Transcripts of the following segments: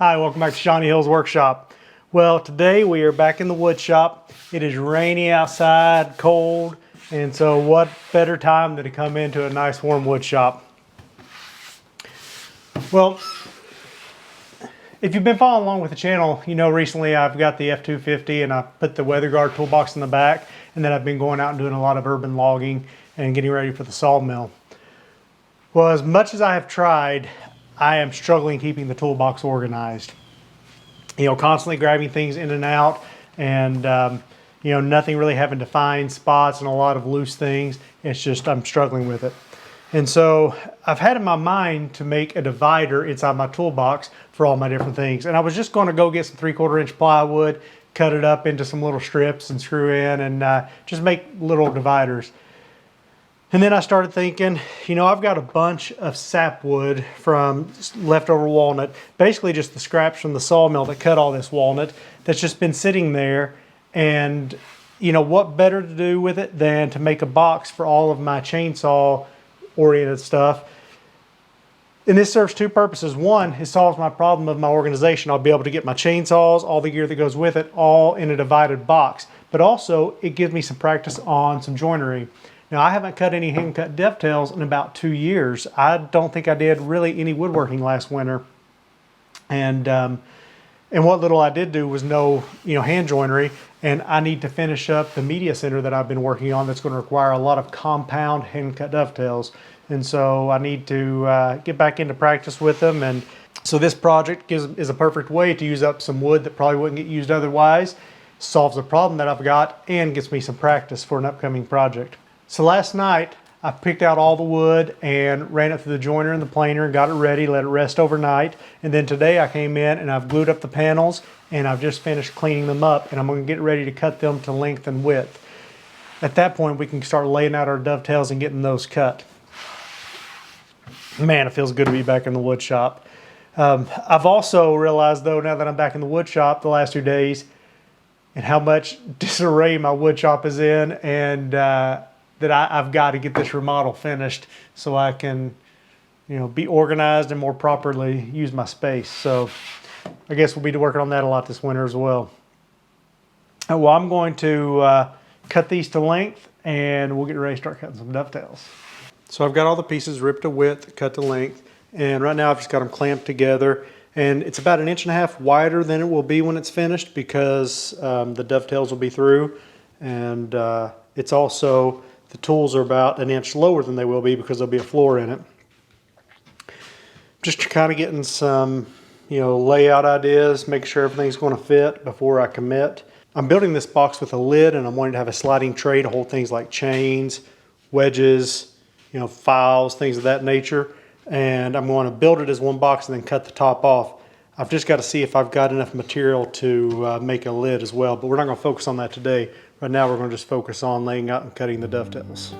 Hi, welcome back to Shawnee Hill's Workshop. Well, today we are back in the wood shop. It is rainy outside, cold, and so what better time than to come into a nice warm wood shop. Well, if you've been following along with the channel, you know recently I've got the F250 and I put the Weather Guard toolbox in the back, and then I've been going out and doing a lot of urban logging and getting ready for the sawmill. Well, as much as I have tried, I am struggling keeping the toolbox organized. You know, constantly grabbing things in and out, and you know, nothing really having defined spots and a lot of loose things. It's just I'm struggling with it. And so I've had in my mind to make a divider inside my toolbox for all my different things. And I was just going to go get some 3/4 inch plywood, cut it up into some little strips and screw in, and just make little dividers. And then I started thinking, you know, I've got a bunch of sapwood from leftover walnut, basically just the scraps from the sawmill that cut all this walnut that's just been sitting there. And, you know, what better to do with it than to make a box for all of my chainsaw oriented stuff. And this serves two purposes. One, it solves my problem of my organization. I'll be able to get my chainsaws, all the gear that goes with it, all in a divided box. But also, it gives me some practice on some joinery. Now, I haven't cut any hand-cut dovetails in about 2 years. I don't think I did really any woodworking last winter. And what little I did do was no, hand joinery. And I need to finish up the media center that I've been working on that's going to require a lot of compound hand-cut dovetails. And so I need to get back into practice with them. And so this project is a perfect way to use up some wood that probably wouldn't get used otherwise, solves a problem that I've got, and gets me some practice for an upcoming project. So last night, I picked out all the wood and ran it through the joiner and the planer and got it ready, let it rest overnight. And then today I came in and I've glued up the panels and I've just finished cleaning them up, and I'm going to get ready to cut them to length and width. At that point, we can start laying out our dovetails and getting those cut. Man, it feels good to be back in the wood shop. I've also realized, though, now that I'm back in the wood shop the last 2 days, and how much disarray my wood shop is in, and that I've got to get this remodel finished so I can, be organized and more properly use my space. So I guess we'll be working on that a lot this winter as well. Well, I'm going to cut these to length, and we'll get ready to start cutting some dovetails. So I've got all the pieces ripped to width, cut to length, and right now I've just got them clamped together. And it's about 1.5 inches wider than it will be when it's finished, because the dovetails will be through. And it's also, the tools are about 1 inch lower than they will be because there'll be a floor in it. Just kind of getting some, layout ideas, making sure everything's going to fit before I commit. I'm building this box with a lid, and I'm wanting to have a sliding tray to hold things like chains, wedges, files, things of that nature. And I'm going to build it as one box and then cut the top off. I've just got to see if I've got enough material to make a lid as well, but we're not going to focus on that today. Right now we're going to just focus on laying out and cutting the dovetails.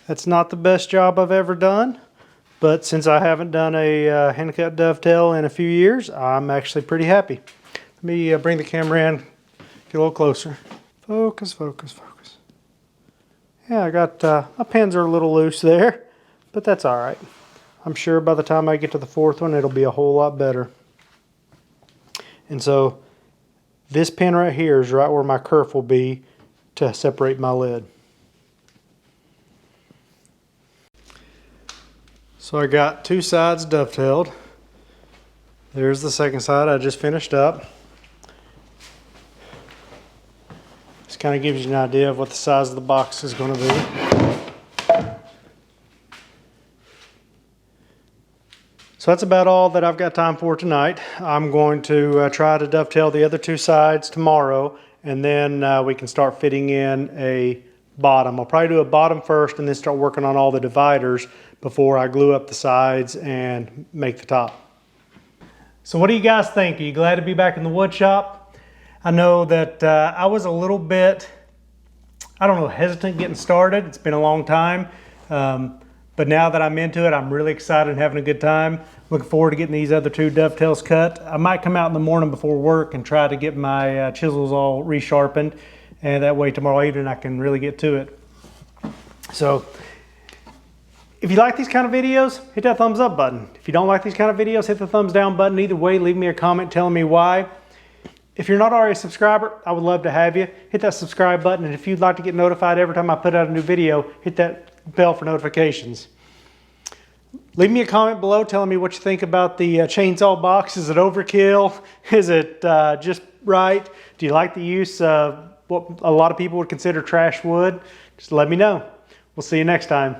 That's not the best job I've ever done, but since I haven't done a hand cut dovetail in a few years, I'm actually pretty happy. Let me bring the camera in, get a little closer. Focus, focus, focus. Yeah, I got, my pins are a little loose there, but that's all right. I'm sure by the time I get to the fourth one, it'll be a whole lot better. And so this pin right here is right where my kerf will be to separate my lid. So I got two sides dovetailed. There's the second side I just finished up. This kind of gives you an idea of what the size of the box is going to be. So that's about all that I've got time for tonight. I'm going to try to dovetail the other two sides tomorrow, and then we can start fitting in a bottom. I'll probably do a bottom first and then start working on all the dividers before I glue up the sides and make the top. So what do you guys think? Are you glad to be back in the wood shop? I know that I was a little bit, I don't know, hesitant getting started. It's been a long time. But now that I'm into it, I'm really excited and having a good time. Looking forward to getting these other two dovetails cut. I might come out in the morning before work and try to get my chisels all resharpened. And that way tomorrow evening I can really get to it. So if you like these kind of videos, hit that thumbs up button. If you don't like these kind of videos, hit the thumbs down button. Either way, leave me a comment telling me why. If you're not already a subscriber, I would love to have you. Hit that subscribe button, and if you'd like to get notified every time I put out a new video, hit that bell for notifications. Leave me a comment below telling me what you think about the chainsaw box. Is it overkill? Is it just right? Do you like the use of what a lot of people would consider trash wood? Just let me know. We'll see you next time.